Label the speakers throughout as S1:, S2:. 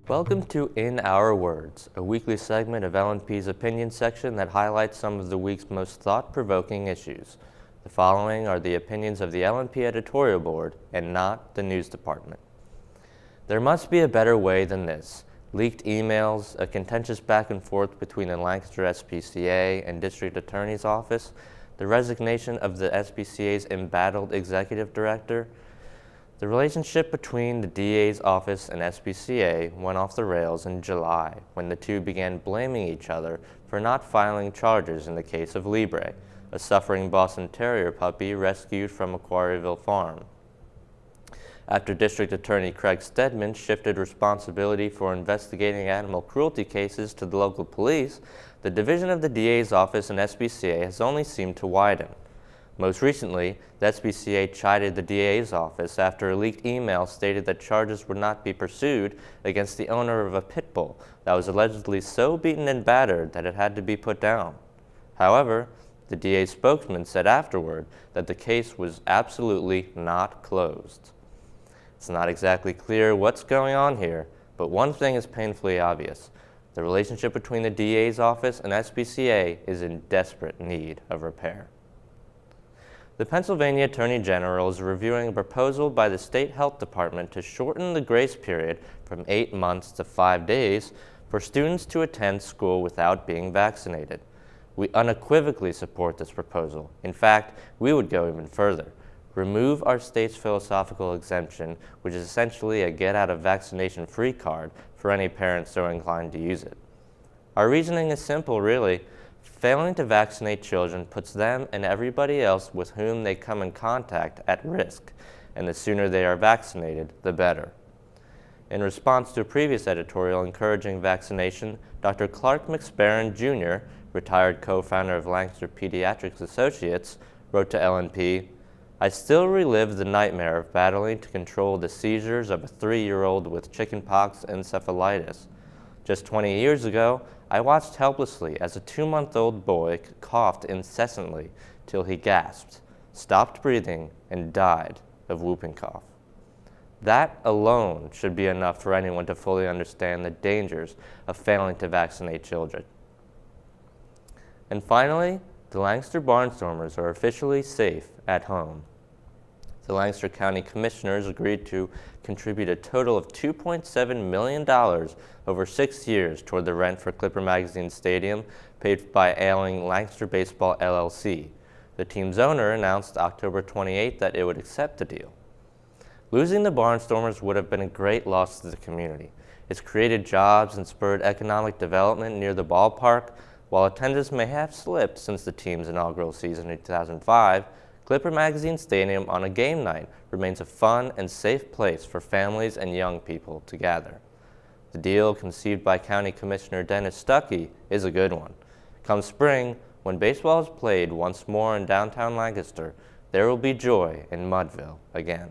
S1: Welcome to In Our Words, a weekly segment of LNP's opinion section that highlights some of the week's most thought-provoking issues. The following are the opinions of the LNP editorial board and not the news department. There must be a better way than this. Leaked emails, a contentious back and forth between the Lancaster SPCA and District Attorney's Office, the resignation of the SPCA's embattled executive director. The relationship between the DA's office and SPCA went off the rails in July when the two began blaming each other for not filing charges in the case of Libre, a suffering Boston Terrier puppy rescued from a Quarryville farm. After District Attorney Craig Stedman shifted responsibility for investigating animal cruelty cases to the local police, the division of the DA's office and SPCA has only seemed to widen. Most recently, the SPCA chided the DA's office after a leaked email stated that charges would not be pursued against the owner of a pit bull that was allegedly so beaten and battered that it had to be put down. However, the DA's spokesman said afterward that the case was absolutely not closed. It's not exactly clear what's going on here, but one thing is painfully obvious. The relationship between the DA's office and SPCA is in desperate need of repair. The Pennsylvania Attorney General is reviewing a proposal by the State Health Department to shorten the grace period from 8 months to 5 days for students to attend school without being vaccinated. We unequivocally support this proposal. In fact, we would go even further. Remove our state's philosophical exemption, which is essentially a get-out-of-vaccination-free card for any parent so inclined to use it. Our reasoning is simple, really. Failing to vaccinate children puts them and everybody else with whom they come in contact at risk, and the sooner they are vaccinated, the better. In response to a previous editorial encouraging vaccination, Dr. Clark McSparron Jr., retired co-founder of Lancaster Pediatrics Associates, wrote to LNP, "I still relive the nightmare of battling to control the seizures of a 3-year-old with chickenpox encephalitis. Just 20 years ago, I watched helplessly as a 2-month-old boy coughed incessantly till he gasped, stopped breathing, and died of whooping cough. That alone should be enough for anyone to fully understand the dangers of failing to vaccinate children." And finally, the Lancaster Barnstormers are officially safe at home. The Lancaster County Commissioners agreed to contribute a total of $2.7 million over 6 years toward the rent for Clipper Magazine Stadium paid by ailing Lancaster Baseball LLC. The team's owner announced October 28 that it would accept the deal. Losing the Barnstormers would have been a great loss to the community. It's created jobs and spurred economic development near the ballpark. While attendance may have slipped since the team's inaugural season in 2005, Clipper Magazine Stadium on a game night remains a fun and safe place for families and young people to gather. The deal, conceived by County Commissioner Dennis Stuckey, is a good one. Come spring, when baseball is played once more in downtown Lancaster, there will be joy in Mudville again.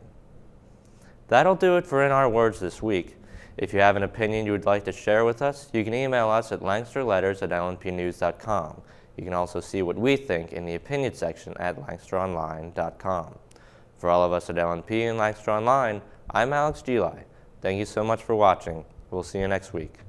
S1: That'll do it for In Our Words this week. If you have an opinion you would like to share with us, you can email us at lancasterletters@lnpnews.com. You can also see what we think in the opinion section at lancasteronline.com. For all of us at LNP and Lancaster Online, I'm Alex Geli. Thank you so much for watching. We'll see you next week.